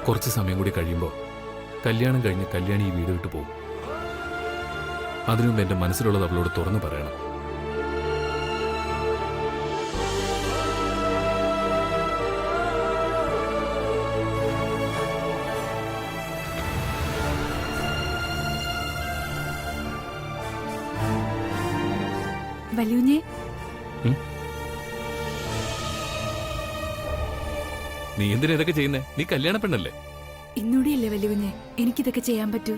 കുറച്ച് സമയം കൂടി കഴിയുമ്പോൾ കല്യാണം കഴിഞ്ഞ് കല്യാണി ഈ വീട് വിട്ടു പോകും. അതിനുമുമ്പ് എന്റെ മനസ്സിലുള്ളത് അവളോട് തുറന്നു പറയണം. വല്യുഞ്ഞേ, നീ എന്തിനാ ഇതൊക്കെ ചെയ്യുന്നേ? നീ കല്യാണ പെണ്ണല്ലേ? ഇന്നൂടിയല്ലേ വല്യുഞ്ഞേ എനിക്കിതൊക്കെ ചെയ്യാൻ പറ്റൂ.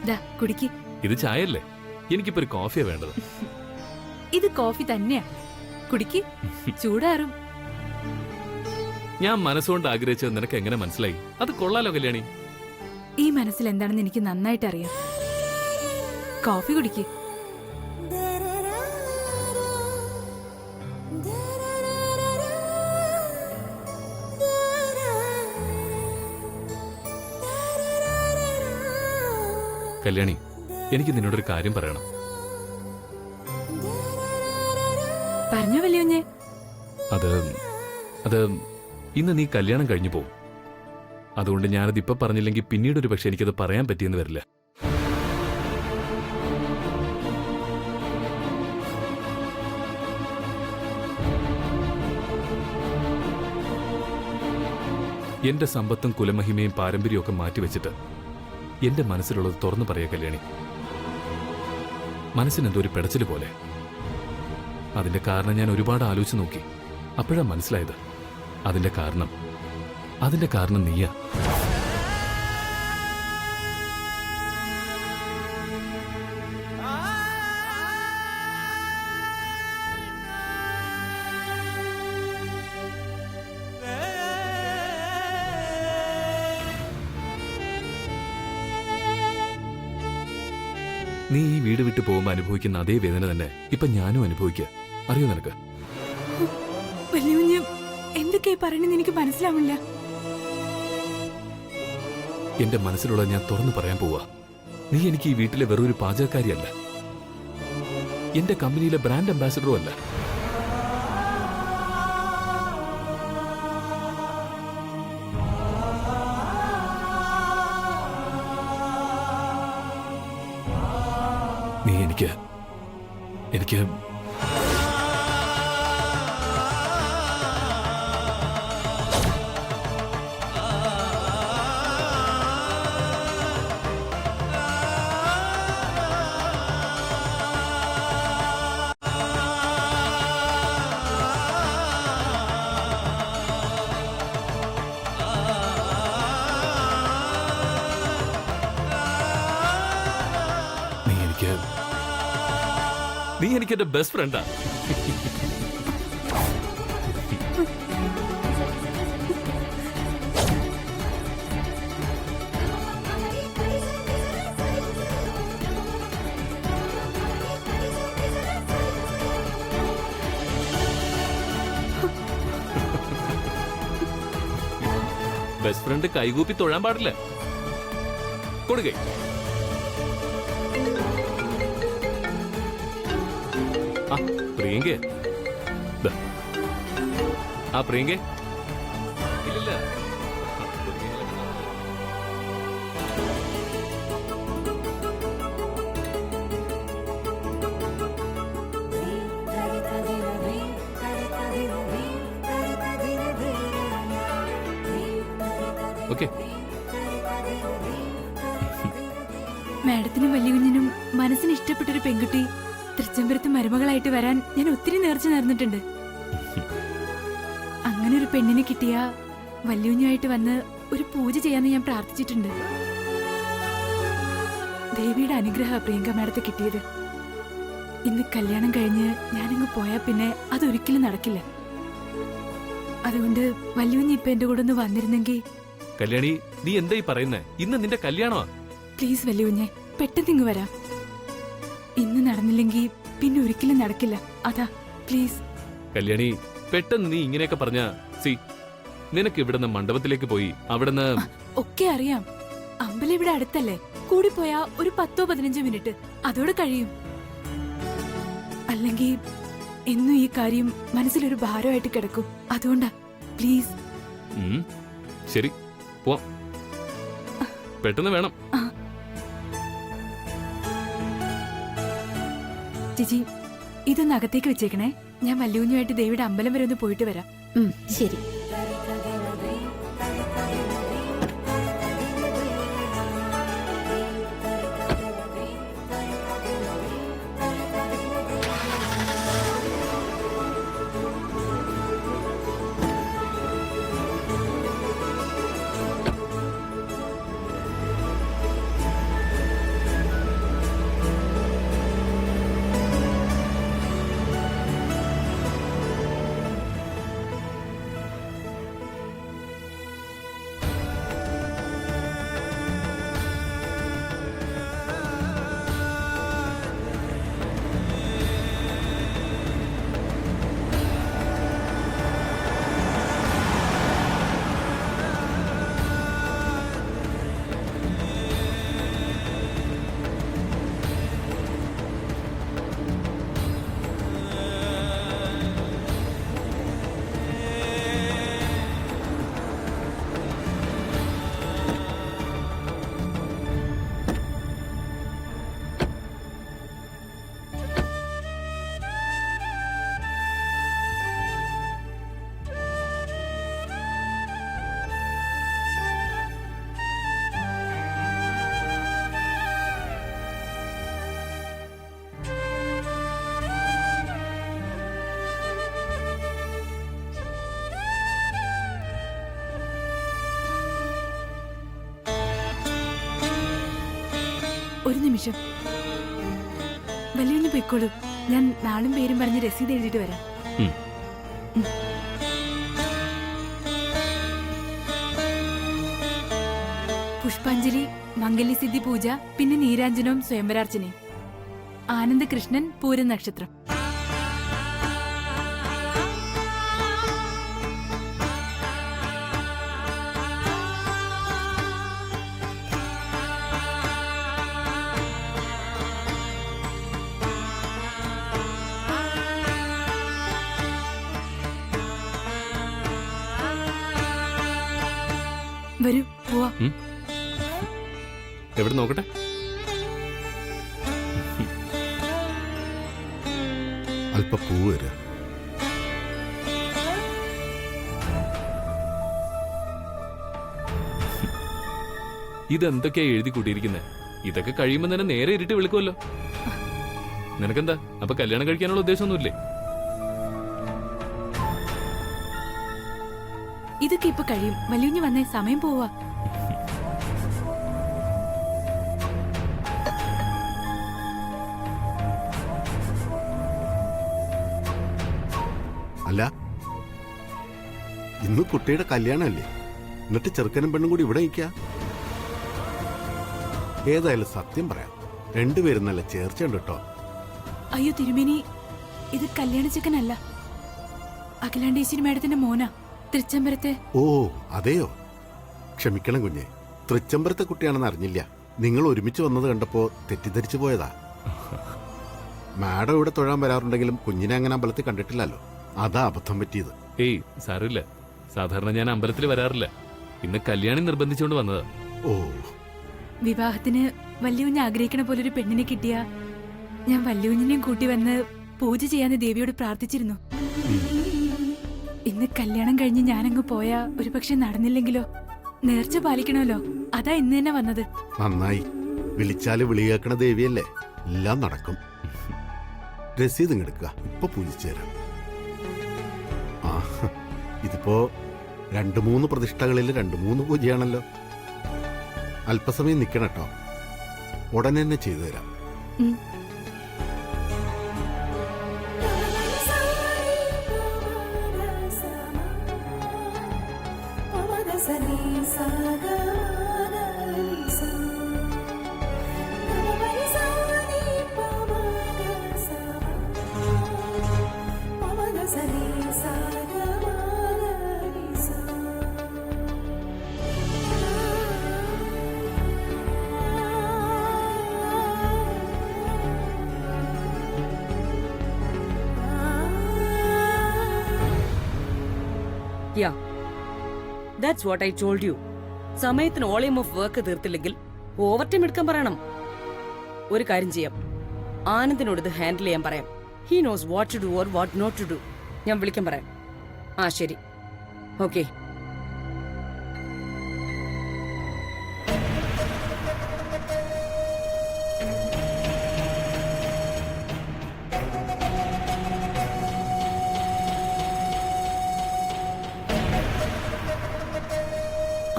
ദാ കുടിക്ക്. ഇത് ചായല്ലേ? എനിക്കിപ്പോ ഒരു കോഫിയാ വേണ്ടത്. ഇത് കോഫി തന്നെയാ, കുടിക്ക്, ചൂടാറും. ഞാൻ മനസ്സുകൊണ്ട് ആഗ്രഹിച്ചത് നിനക്ക് എങ്ങനെ മനസ്സിലായി? അത് കൊള്ളാലോ കല്യാണി. ഈ മനസ്സിൽ എന്താണെന്ന് എനിക്ക് നന്നായിട്ട് അറിയാം. കോഫി കുടിക്ക്. കല്യാണി, എനിക്ക് നിന്നോടൊരു കാര്യം പറയണം. പറഞ്ഞോ വല്യുഞ്ഞേ. അത് ഇന്ന് നീ കല്യാണം കഴിഞ്ഞു പോകും. അതുകൊണ്ട് ഞാനത് ഇപ്പൊ പറഞ്ഞില്ലെങ്കിൽ പിന്നീട് ഒരു പക്ഷെ എനിക്കത് പറയാൻ പറ്റിയെന്ന് വരില്ല. എന്റെ സമ്പത്തും കുലമഹിമയും പാരമ്പര്യവും ഒക്കെ മാറ്റിവെച്ചിട്ട് എന്റെ മനസ്സിലുള്ളത് തുറന്നു പറയാ കല്യാണി. മനസ്സിനെന്തോ ഒരു പെടച്ചില് പോലെ. അതിന്റെ കാരണം ഞാൻ ഒരുപാട് ആലോചിച്ച് നോക്കി. അപ്പോഴാ മനസ്സിലായത് അതിന്റെ കാരണം നീയാ. നീ ഈ വീട് വിട്ടു പോകുമ്പോൾ അനുഭവിക്കുന്ന അതേ വേദന തന്നെ ഇപ്പൊ ഞാനും അനുഭവിക്കുക. അറിയോ നിനക്ക്? എന്തൊക്കെയാ പറയണെന്ന് എനിക്ക് മനസ്സിലാവില്ല. എന്റെ മനസ്സിലുള്ളത് ഞാൻ തുറന്നു പറയാൻ പോവാ. നീ എനിക്ക് ഈ വീട്ടിലെ വെറൊരു പാചകക്കാരിയല്ല, എന്റെ കമ്പനിയിലെ ബ്രാൻഡ് അംബാസിഡറും അല്ല. നീ എനിക്ക് നീ എനിക്ക് എന്റെ ബെസ്റ്റ് ഫ്രണ്ടാ. ബെസ്റ്റ് ഫ്രണ്ട് കൈകൂപ്പി തൊഴാൻ പാടില്ല. കൊടുക്കേ. പ്രിയങ്കേ, ആ പ്രിയങ്കേ, ഇല്ലില്ല. ഓക്കെ. മാഡത്തിനും വല്യുഞ്ഞിനും മനസ്സിന് ഇഷ്ടപ്പെട്ടൊരു പെൺകുട്ടി തൃച്ചംബരത്ത് മരുമകളായിട്ട് വരാൻ ഞാൻ ഒത്തിരി നേർച്ച നേർന്നിട്ടുണ്ട്. അങ്ങനെ ഒരു പെണ്ണിനെ കിട്ടിയ വല്യുഞ്ഞായിട്ട് വന്ന് ഒരു പൂജ ചെയ്യാന്ന് ഞാൻ പ്രാർത്ഥിച്ചിട്ടുണ്ട്. ദേവിയുടെ അനുഗ്രഹ പ്രിയങ്ക മാഡത്തെ കിട്ടിയത്. ഇന്ന് കല്യാണം കഴിഞ്ഞ് ഞാനങ്ങ് പോയാ പിന്നെ അതൊരിക്കലും നടക്കില്ല. അതുകൊണ്ട് വല്യുഞ്ഞി ഇപ്പൊ എന്റെ കൂടെ ഒന്ന് വന്നിരുന്നെങ്കിൽ. കല്യാണി, നീ എന്തായി പറയുന്നേ? ഇന്ന് നിന്റെ കല്യാണമാ. പ്ലീസ് വല്യുഞ്ഞെ, പെട്ടെന്ന് ഇങ്ങ് വരാം. ഇന്ന് നടന്നില്ലെങ്കിൽ പിന്നെ ഒരിക്കലും നടക്കില്ല. അതാ പ്ലീസ്. കല്യാണി, പെട്ടെന്ന് നീ ഇങ്ങനെയൊക്കെ പറഞ്ഞ നിനക്ക് ഇവിടുന്ന് മണ്ഡപത്തിലേക്ക് പോയി അവിടുന്ന് ഒക്കെ അറിയാം. അമ്പലം ഇവിടെ അടുത്തല്ലേ, കൂടിപ്പോയാ ഒരു 10-15 മിനിറ്റ് അതോടെ കഴിയും. അല്ലെങ്കിൽ എന്നും ഈ കാര്യം മനസ്സിലൊരു ഭാരമായിട്ട് കിടക്കും. അതുകൊണ്ടാ പ്ലീസ്. ശരി, പോവാം. പെട്ടെന്ന് വേണം. ചേച്ചി ഇതൊന്ന് അകത്തേക്ക് വെച്ചേക്കണേ. ഞാൻ വല്യൂഞ്ഞുമായിട്ട് ദേവിയുടെ അമ്പലം വരെ ഒന്ന് പോയിട്ട് വരാം. ശരി. ഒരു നിമിഷം. വല്യൂഞ്ഞ് പൊയ്ക്കോളൂ. ഞാൻ നാളും പേരും പറഞ്ഞ് രസീത് എഴുതിയിട്ട് വരാം. പുഷ്പാഞ്ജലി, മംഗല്യസിദ്ധി പൂജ, പിന്നെ നീരാഞ്ജനവും സ്വയംവരാർച്ചനയും. ആനന്ദകൃഷ്ണൻ, പൂരം നക്ഷത്രം. വരൂ പോവാ. എവിടെ നോക്കട്ടെ. അല്പ പൂവ് വരാ. ഇതെന്തൊക്കെയാ എഴുതി കൂട്ടിയിരിക്കുന്നത്? ഇതൊക്കെ കഴിയുമ്പോൾ തന്നെ നേരെ ഇരുട്ടി വിളിക്കുമല്ലോ. നിനക്കെന്താ അപ്പൊ കല്യാണം കഴിക്കാനുള്ള ഉദ്ദേശമൊന്നുമില്ലേ? ഇതൊക്കെ ഇപ്പൊ കഴിയും. വല്യൂഞ്ഞ് വന്നേ, സമയം പോവാ. അല്ല, ഇന്ന് കുട്ടിയുടെ കല്യാണമല്ലേ? എന്നിട്ട് ചെറുക്കനും പെണ്ണും കൂടി ഇവിടെ നിൽക്കുക. ഏതായാലും സത്യം പറയാം, രണ്ടുപേരും നല്ല ചേർച്ചയുണ്ട് കേട്ടോ. അയ്യോ തിരുമേനി, ഇത് കല്യാണ ചെക്കനല്ല, അഖിലാണ്ടേശ്വരി മേഡത്തിന്റെ മോനാ, തൃച്ചംബരത്തെ. ഓ അതെയോ, ക്ഷമിക്കണം കുഞ്ഞെ, തൃച്ചംബരത്തെ കുട്ടിയാണെന്ന് അറിഞ്ഞില്ല. നിങ്ങൾ ഒരുമിച്ച് വന്നത് കണ്ടപ്പോ തെറ്റിദ്ധരിച്ചു പോയതാ. മാഡം ഇവിടെ തൊഴാൻ വരാറുണ്ടെങ്കിലും കുഞ്ഞിനെ അങ്ങനെ അമ്പലത്തിൽ കണ്ടിട്ടില്ലല്ലോ, അതാ അബദ്ധം പറ്റിയത്. ഏയ് സാറില്ല, സാധാരണ ഞാൻ അമ്പലത്തിൽ വരാറില്ല. ഇന്ന് കല്യാണി നിർബന്ധിച്ചുകൊണ്ട് വന്നതാ. ഓ, വിവാഹത്തിന് വല്യൂഞ്ഞ് ആഗ്രഹിക്കണ പോലൊരു പെണ്ണിനെ കിട്ടിയ ഞാൻ വല്യൂഞ്ഞിനെയും കൂട്ടി വന്ന് പൂജ ചെയ്യാന്ന് ദേവിയോട് പ്രാർത്ഥിച്ചിരുന്നു. ഇന്ന് കല്യാണം കഴിഞ്ഞ് ഞാനങ്ങ് പോയാ ഒരു പക്ഷെ നടന്നില്ലെങ്കിലോ? നേർച്ച പാലിക്കണമല്ലോ, അതാ ഇന്ന് തന്നെ വന്നത്. നന്നായി, വിളിച്ചാല് വിളി കേൾക്കണ ദേവിയല്ലേ, എല്ലാം നടക്കും. രസീത് ഇങ്ങെടുക്കുക, ഇപ്പൊ പൂജിച്ചു തരാം. ആ, ഇതിപ്പോ 2-3 പ്രതിഷ്ഠകളിൽ 2-3 പൂജയാണല്ലോ. അല്പസമയം നിൽക്കണം കേട്ടോ, ഉടനെ തന്നെ ചെയ്തു തരാം. Yeah, that's what I told you. സമയത്തിന് ഓളിയം ഓഫ് വർക്ക് തീർത്തില്ലെങ്കിൽ ഓവർ ടൈം എടുക്കാൻ പറയണം. ഒരു കാര്യം ചെയ്യാം, ആനന്ദിനോട് ഇത് ഹാൻഡിൽ ചെയ്യാൻ പറയാം. He knows what to do or what not to do. ഞാൻ വിളിക്കാൻ പറയാം. ആ ശരി, ഓക്കെ.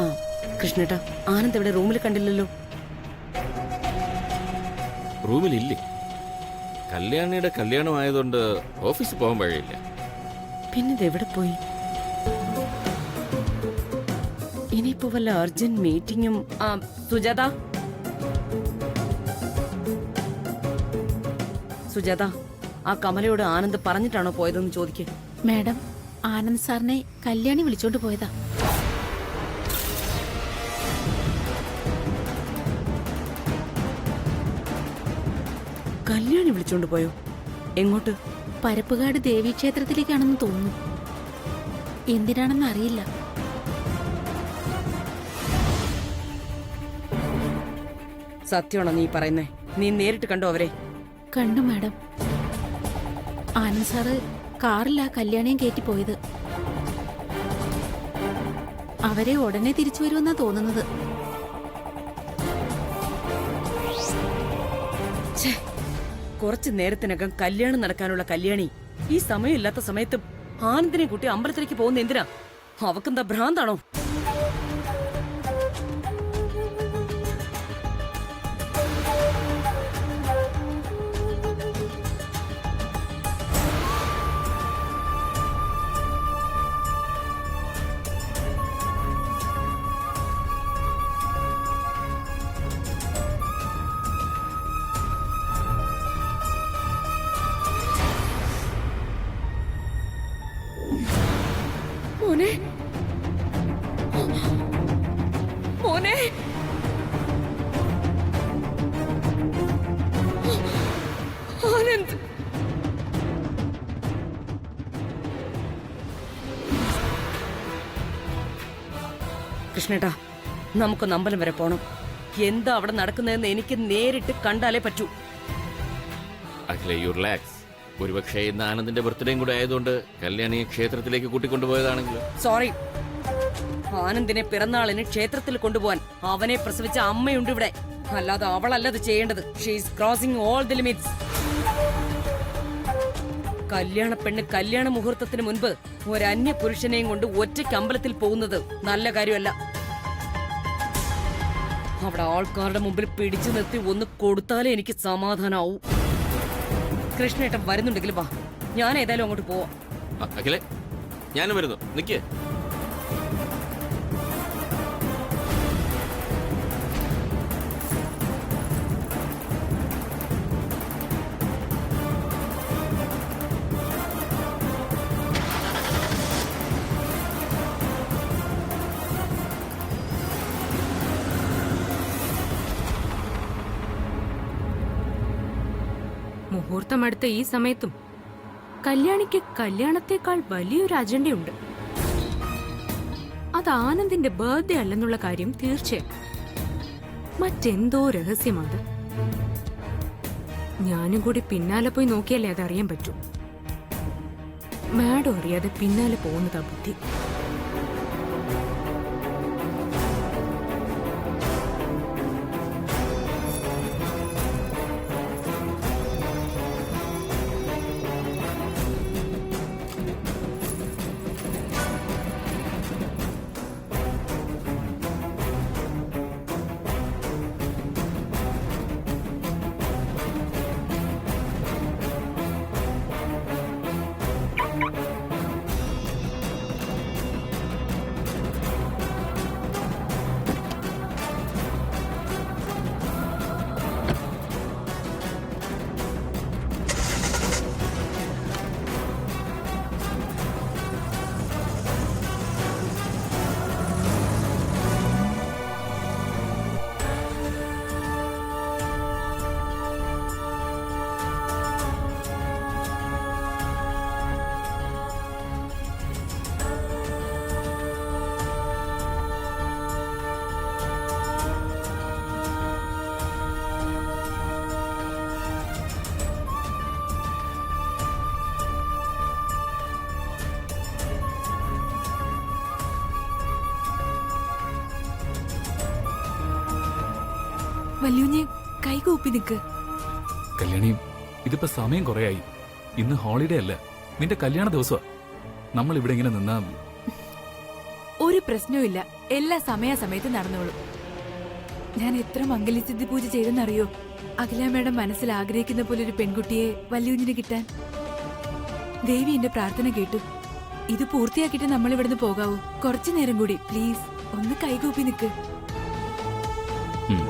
ആ കൃഷ്ണേട്ടാ, ആനന്ദ് ഇവിടെ റൂമിൽ കണ്ടില്ലല്ലോ. റൂമിലില്ലേ? കല്യാണിയുടെ കല്യാണമായതുകൊണ്ട് ഓഫീസിൽ പോകാൻ വഴിയില്ല. പിന്നെ ഇതെവിടെ പോയി? ഇനിയിപ്പോ വല്ല അർജന്റ് മീറ്റിംഗും. സുജാത, സുജാത, ആ കമലയോട് ആനന്ദ് പറഞ്ഞിട്ടാണോ പോയതെന്ന് ചോദിക്കേ. മാഡം, ആനന്ദ് സാറിനെ കല്യാണി വിളിച്ചോണ്ട് പോയതാ. കല്യാണി വിളിച്ചോണ്ട് പോയോ? എങ്ങോട്ട്? പരപ്പുകാട് ദേവീക്ഷേത്രത്തിലേക്കാണെന്ന് തോന്നുന്നു. എന്തിനാണെന്ന് അറിയില്ല. സത്യമാണോ നീ പറയുന്നേ? നീ നേരിട്ട് കണ്ടോ അവരെ? കണ്ടു മാഡം. ആനന്ദ് സാറ് കാറിലാ കല്യാണിയും കയറ്റി പോയത്. അവരെ ഉടനെ തിരിച്ചു വരുമെന്നാ തോന്നുന്നത്. കുറച്ചു നേരത്തിനകം കല്യാണം നടക്കാനുള്ള കല്യാണി ഈ സമയമില്ലാത്ത സമയത്ത് ആനന്ദിനെ കൂട്ടി അമ്പലത്തിലേക്ക് പോകുന്ന എന്തിനാ? അവക്കെന്താ ഭ്രാന്താണോ? മോനെ, മോനെ, ആനന്ദ്. കൃഷ്ണേട്ടാ, നമുക്കൊന്ന് അമ്പലം വരെ പോണം. എന്താ അവിടെ നടക്കുന്നതെന്ന് എനിക്ക് നേരിട്ട് കണ്ടാലേ പറ്റൂ. അഖില, യു റിലാക്സ്. ഒരുപക്ഷെ ഇന്ന് ആനന്ദിന്റെ ബർത്ത്ഡേയും കൂടെ ആയതുകൊണ്ട് കല്യാണിയെ ക്ഷേത്രത്തിലേക്ക് കൂട്ടിക്കൊണ്ടുപോയതാണെങ്കിലും. സോറി, ആനന്ദിനെ പിറന്നാളിന് ക്ഷേത്രത്തിൽ കൊണ്ടുപോവാൻ അവനെ പ്രസവിച്ച അമ്മയുണ്ട് ഇവിടെ. അല്ലാതെ അവളല്ലത് ചെയ്യേണ്ടത്. She is crossing all the limits. കല്യാണ പെണ്ണ് കല്യാണ മുഹൂർത്തത്തിന് മുൻപ് ഒരന്യ പുരുഷനെയും കൊണ്ട് ഒറ്റയ്ക്ക് അമ്പലത്തിൽ പോകുന്നത് നല്ല കാര്യമല്ല. അവിടെ ആൾക്കാരുടെ മുമ്പിൽ പിടിച്ചു നിർത്തി ഒന്ന് കൊടുത്താലേ എനിക്ക് സമാധാനാവൂ. കൃഷ്ണേട്ടൻ വരുന്നുണ്ടെങ്കിൽ വാ, ഞാൻ ഏതായാലും അങ്ങോട്ട് പോവാം. അഖിലെ, ഞാനും വരുന്നു, നിക്ക്. മുഹൂർത്തമടുത്ത ഈ സമയത്തും കല്യാണിക്ക് കല്യാണത്തെക്കാൾ വലിയൊരു അജണ്ടയുണ്ട്. അത് ആനന്ദിന്റെ ബർത്ത്ഡേ അല്ലെന്നുള്ള കാര്യം തീർച്ചയായും. മറ്റെന്തോ രഹസ്യമാണ്. ഞാനും കൂടി പിന്നാലെ പോയി നോക്കിയാലേ അതറിയാൻ പറ്റൂ. മാഡം അറിയാതെ പിന്നാലെ പോകുന്നതാ ബുദ്ധി. വല്യുഞ്ഞ് കൈകൂപ്പി നിക്ക്. കല്യാണി, ഇതിപ്പോ സമയം കുറയായി. ഇന്ന് ഹോളിഡേ അല്ല, നിന്റെ കല്യാണ ദിവസമാ. നമ്മൾ ഇവിടെ ഇങ്ങനെ നിന്നാ ഒരു പ്രശ്നവുമില്ല, എല്ലാ സമയാസമയത്ത് നടന്നോളും. ഞാൻ എത്ര മംഗല്യസിദ്ധി പൂജ ചെയ്തെന്നറിയോ? അഖിലാമ്മയുടെ മനസ്സിൽ ആഗ്രഹിക്കുന്ന പോലെ ഒരു പെൺകുട്ടിയെ വല്യുഞ്ഞിന് കിട്ടാൻ. ദേവി എന്റെ പ്രാർത്ഥന കേട്ടു. ഇത് പൂർത്തിയാക്കിയിട്ട് നമ്മൾ ഇവിടുന്ന് പോകാവൂ. കുറച്ചു നേരം കൂടി പ്ലീസ്, ഒന്ന് കൈകൂപ്പി നിക്ക്. ഉം.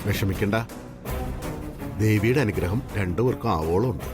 വിഷമിക്കണ്ട, ദേവിയുടെ അനുഗ്രഹം രണ്ടുപേർക്കും ആവോളം ഉണ്ട്.